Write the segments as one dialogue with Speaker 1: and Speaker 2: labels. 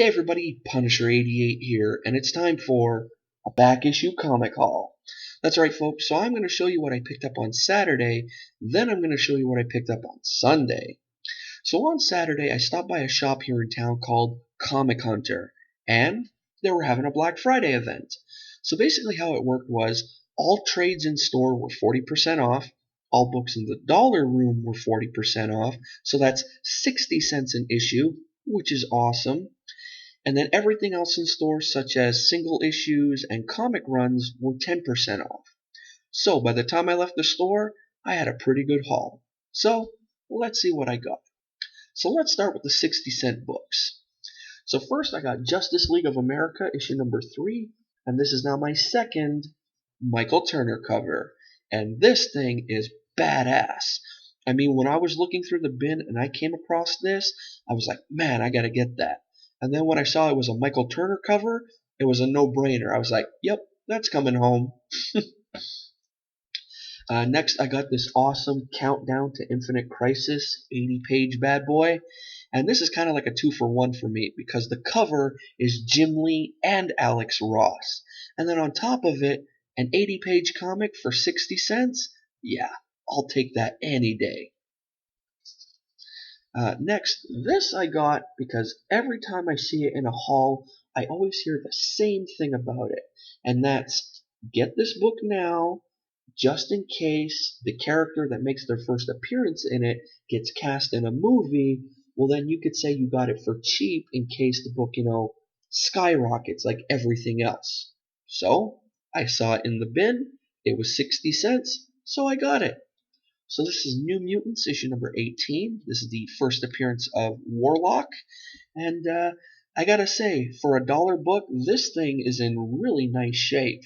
Speaker 1: Hey everybody, Punisher88 here, and it's time for a back issue comic haul. That's right, folks, so I'm going to show you what I picked up on Saturday, then I'm going to show you what I picked up on Sunday. So on Saturday, I stopped by a shop here in town called Comic Hunter, and they were having a Black Friday event. So basically how it worked was, all trades in store were 40% off, all books in the dollar room were 40% off, so that's 60 cents an issue, which is awesome. And then everything else in stores, such as single issues and comic runs, were 10% off. So by the time I left the store, I had a pretty good haul. So let's see what I got. So let's start with the 60-cent books. So first I got Justice League of America issue number 3, and this is now my second Michael Turner cover. And this thing is badass. I mean, when I was looking through the bin and I came across this, I was like, man, I gotta get that. And then when I saw it was a Michael Turner cover, it was a no-brainer. I was like, yep, that's coming home. Next, I got this awesome Countdown to Infinite Crisis 80-page bad boy. And this is kind of like a 2-for-1 for me because the cover is Jim Lee and Alex Ross. And then on top of it, an 80-page comic for 60 cents? Yeah, I'll take that any day. Next, this I got because every time I see it in a haul, I always hear the same thing about it. And that's, get this book now, just in case the character that makes their first appearance in it gets cast in a movie. Well, then you could say you got it for cheap in case the book, skyrockets like everything else. So, I saw it in the bin, it was 60 cents, so I got it. So this is New Mutants, issue number 18. This is the first appearance of Warlock. And I gotta say, for a dollar book, this thing is in really nice shape.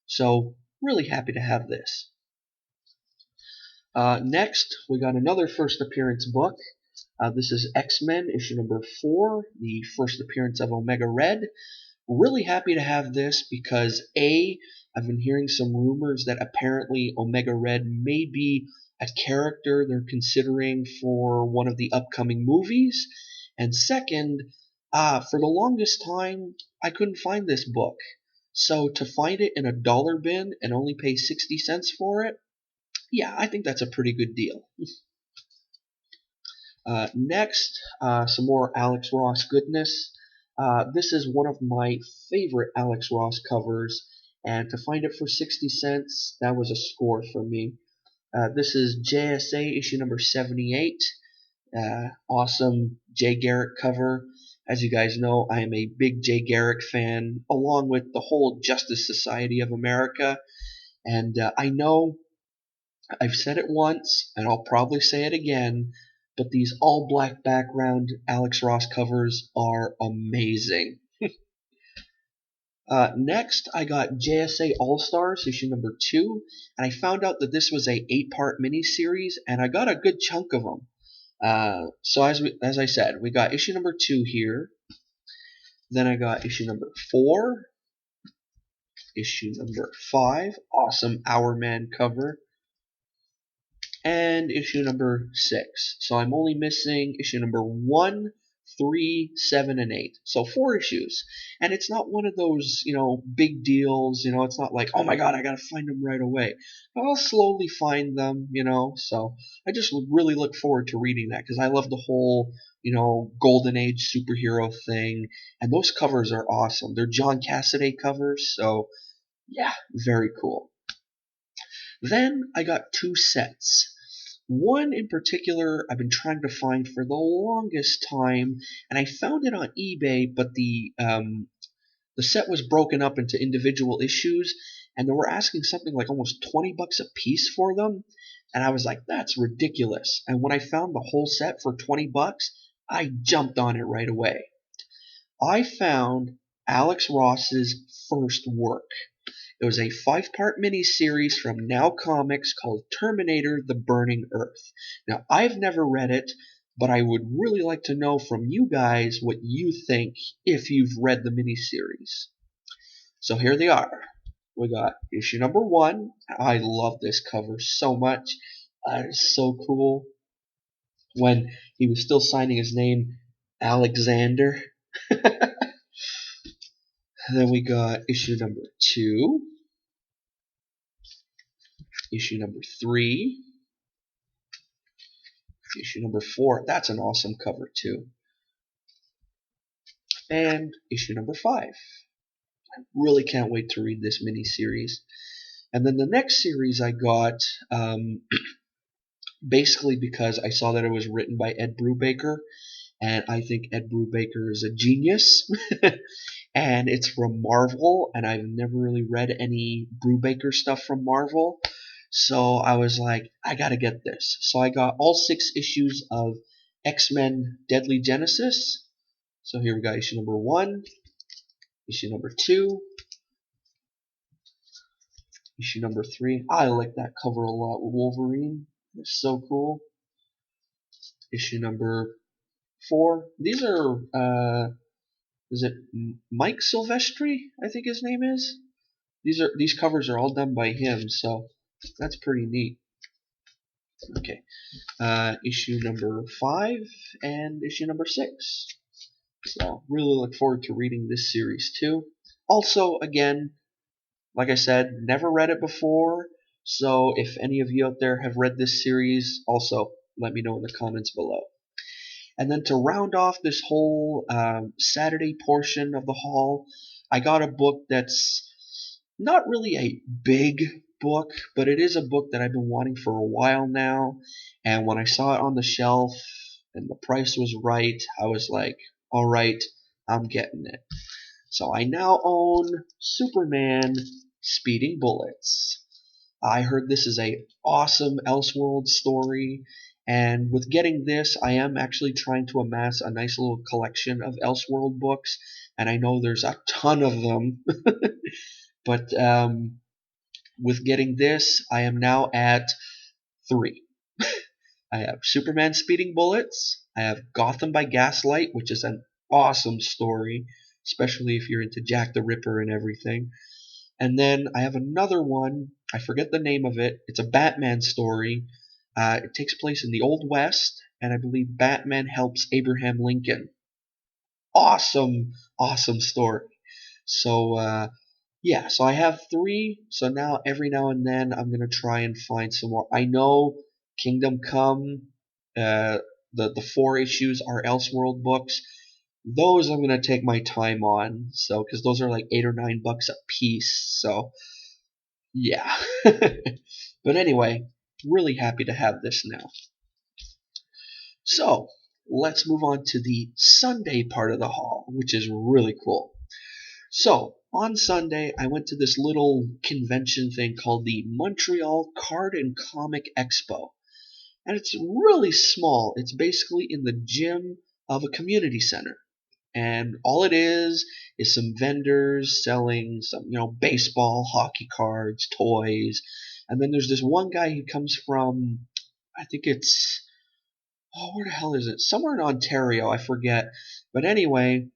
Speaker 1: So, really happy to have this. Next, we got another first appearance book. This is X-Men, issue number 4, the first appearance of Omega Red. Really happy to have this because I've been hearing some rumors that apparently Omega Red may be a character they're considering for one of the upcoming movies. And second, for the longest time, I couldn't find this book. So to find it in a dollar bin and only pay 60 cents for it, yeah, I think that's a pretty good deal. Next, some more Alex Ross goodness. This is one of my favorite Alex Ross covers, and to find it for 60 cents, that was a score for me. This is JSA issue number 78. Awesome Jay Garrick cover. As you guys know, I am a big Jay Garrick fan, along with the whole Justice Society of America. And I know I've said it once, and I'll probably say it again, but these all-black background Alex Ross covers are amazing. Next, I got JSA All-Stars, issue number 2, and I found out that this was a 8-part miniseries, and I got a good chunk of them. So as I said, we got issue number 2 here, then I got issue number 4, issue number 5, awesome Hourman cover, and issue number 6. So I'm only missing issue number 1, 3, 7, and 8. So 4 issues. And it's not one of those, big deals. It's not like, oh my god, I gotta find them right away. I'll slowly find them, So I just really look forward to reading that because I love the whole, Golden Age superhero thing. And those covers are awesome. They're John Cassaday covers. So yeah, very cool. Then I got 2 sets. One in particular I've been trying to find for the longest time, and I found it on eBay, but the set was broken up into individual issues, and they were asking something like almost 20 bucks a piece for them, and I was like, that's ridiculous. And when I found the whole set for 20 bucks, I jumped on it right away. I found Alex Ross's first work. It was a 5-part miniseries from Now Comics called Terminator: The Burning Earth. Now, I've never read it, but I would really like to know from you guys what you think if you've read the miniseries. So here they are. We got issue number 1. I love this cover so much. It's so cool. When he was still signing his name, Alexander. And then we got issue number 2, issue number 3, issue number 4. That's an awesome cover too. And issue number 5. I really can't wait to read this mini-series. And then the next series I got, basically because I saw that it was written by Ed Brubaker, and I think Ed Brubaker is a genius. And it's from Marvel, and I've never really read any Brubaker stuff from Marvel. So I was like, I gotta get this. So I got all 6 issues of X-Men Deadly Genesis. So here we got issue number 1, issue number 2, issue number 3. I like that cover a lot with Wolverine. It's so cool. Issue number 4. These are, is it Mike Silvestri? I think his name is. These covers are all done by him, so that's pretty neat. Okay, issue number 5 and issue number 6. So really look forward to reading this series too. Also, again, like I said, never read it before. So if any of you out there have read this series, also let me know in the comments below. And then to round off this whole Saturday portion of the haul, I got a book that's not really a big book, but it is a book that I've been wanting for a while now. And when I saw it on the shelf and the price was right, I was like, all right, I'm getting it. So I now own Superman Speeding Bullets. I heard this is a awesome Elseworld story, and with getting this, I am actually trying to amass a nice little collection of Elseworld books, and I know there's a ton of them. But with getting this, I am now at 3. I have Superman Speeding Bullets, I have Gotham by Gaslight, which is an awesome story, especially if you're into Jack the Ripper and everything. And then I have another one, I forget the name of it, it's a Batman story. It takes place in the Old West, and I believe Batman helps Abraham Lincoln. Awesome, awesome story. So, yeah, so I have 3, so now every now and then I'm going to try and find some more. I know Kingdom Come, the 4 issues are Elseworld books. Those I'm going to take my time on, so because those are like $8 or $9 a piece, so yeah. But anyway, really happy to have this now. So, let's move on to the Sunday part of the haul, which is really cool. So, on Sunday, I went to this little convention thing called the Montreal Card and Comic Expo. And it's really small. It's basically in the gym of a community center. And all it is some vendors selling some, baseball, hockey cards, toys. And then there's this one guy who comes from, I think it's, where the hell is it? Somewhere in Ontario, I forget. But anyway,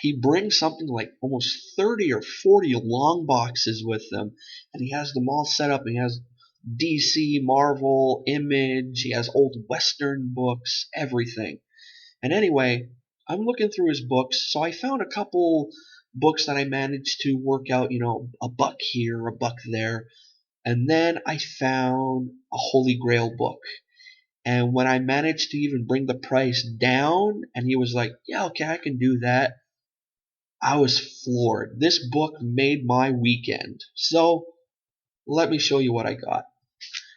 Speaker 1: he brings something like almost 30 or 40 long boxes with him, and he has them all set up. He has DC, Marvel, Image, he has old Western books, everything. And anyway, I'm looking through his books, so I found a couple books that I managed to work out, a buck here, a buck there. And then I found a Holy Grail book. And when I managed to even bring the price down, and he was like, yeah, okay, I can do that, I was floored. This book made my weekend. So let me show you what I got.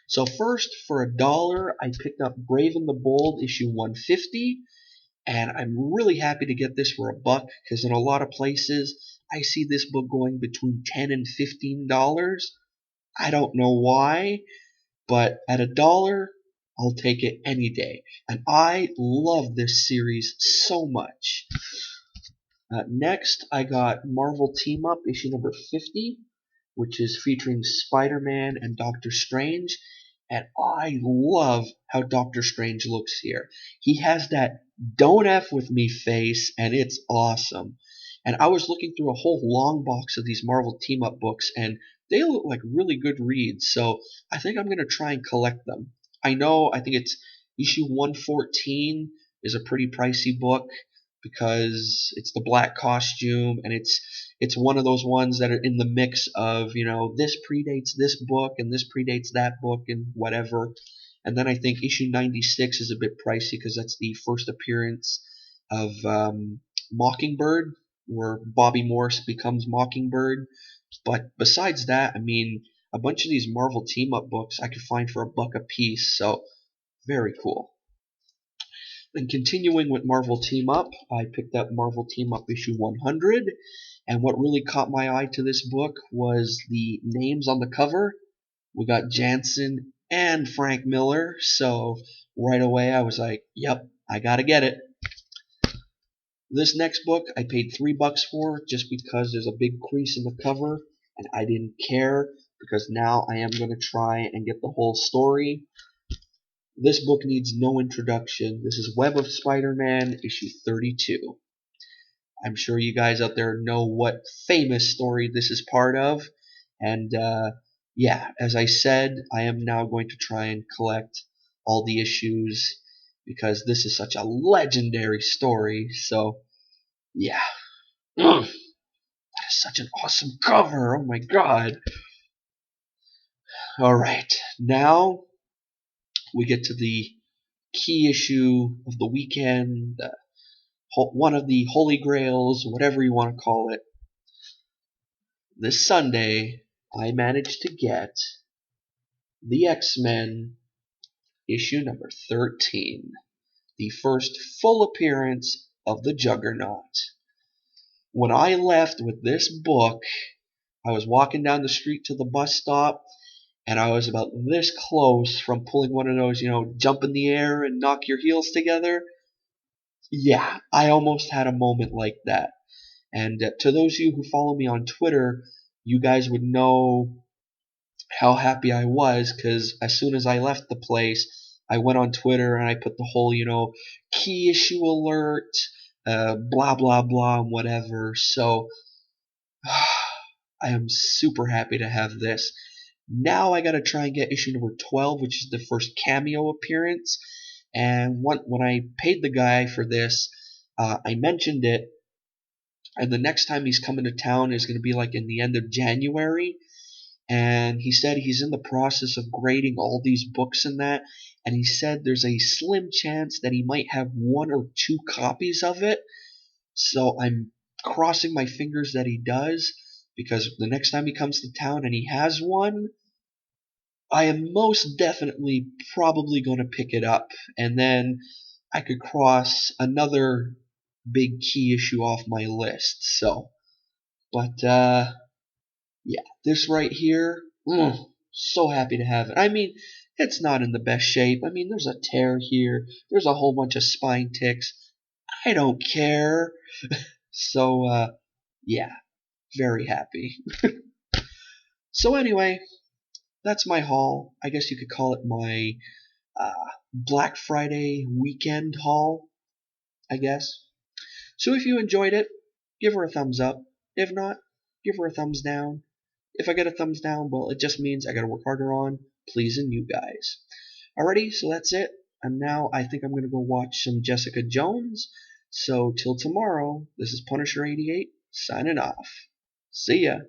Speaker 1: So first, for $1, I picked up Brave and the Bold issue 150. And I'm really happy to get this for $1, because in a lot of places, I see this book going between $10 and $15. I don't know why, but at $1, I'll take it any day. And I love this series so much. Next, I got Marvel Team Up issue number 50, which is featuring Spider-Man and Doctor Strange. And I love how Doctor Strange looks here. He has that don't F with me face, and it's awesome. And I was looking through a whole long box of these Marvel Team Up books, and they look like really good reads. So I think I'm going to try and collect them. I think it's issue 114 is a pretty pricey book, because it's the black costume, and it's one of those ones that are in the mix of, this predates this book and this predates that book and whatever. And then I think issue 96 is a bit pricey because that's the first appearance of Mockingbird, where Bobby Morse becomes Mockingbird. But besides that, I mean, a bunch of these Marvel team-up books I could find for $1 a piece, so very cool. And continuing with Marvel Team Up, I picked up Marvel Team Up issue 100, and what really caught my eye to this book was the names on the cover. We got Jansen and Frank Miller, so right away I was like, yep, I gotta get it. This next book I paid $3 for just because there's a big crease in the cover, and I didn't care because now I am going to try and get the whole story. This book needs no introduction. This is Web of Spider-Man, issue 32. I'm sure you guys out there know what famous story this is part of. And yeah, as I said, I am now going to try and collect all the issues because this is such a legendary story. So yeah. That is such an awesome cover. Oh my god. Alright, now we get to the key issue of the weekend, one of the holy grails, whatever you want to call it. This Sunday, I managed to get the X-Men issue number 13, the first full appearance of the Juggernaut. When I left with this book, I was walking down the street to the bus stop, and I was about this close from pulling one of those, jump in the air and knock your heels together. Yeah, I almost had a moment like that. And to those of you who follow me on Twitter, you guys would know how happy I was, because as soon as I left the place, I went on Twitter and I put the whole, key issue alert, blah, blah, blah, and whatever. So I am super happy to have this. Now I gotta try and get issue number 12, which is the first cameo appearance. And when I paid the guy for this, I mentioned it, and the next time he's coming to town is going to be like in the end of January. And he said he's in the process of grading all these books and that, and he said there's a slim chance that he might have 1 or 2 copies of it. So I'm crossing my fingers that he does, because the next time he comes to town and he has one, I am most definitely probably going to pick it up, and then I could cross another big key issue off my list. So, but yeah, this right here, so happy to have it. I mean, it's not in the best shape. I mean, there's a tear here. There's a whole bunch of spine ticks. I don't care. So, yeah, very happy. So anyway, that's my haul. I guess you could call it my Black Friday weekend haul, I guess. So if you enjoyed it, give her a thumbs up. If not, give her a thumbs down. If I get a thumbs down, well, it just means I gotta work harder on pleasing you guys. Alrighty, so that's it. And now I think I'm gonna go watch some Jessica Jones. So till tomorrow, this is Punisher88 signing off. See ya.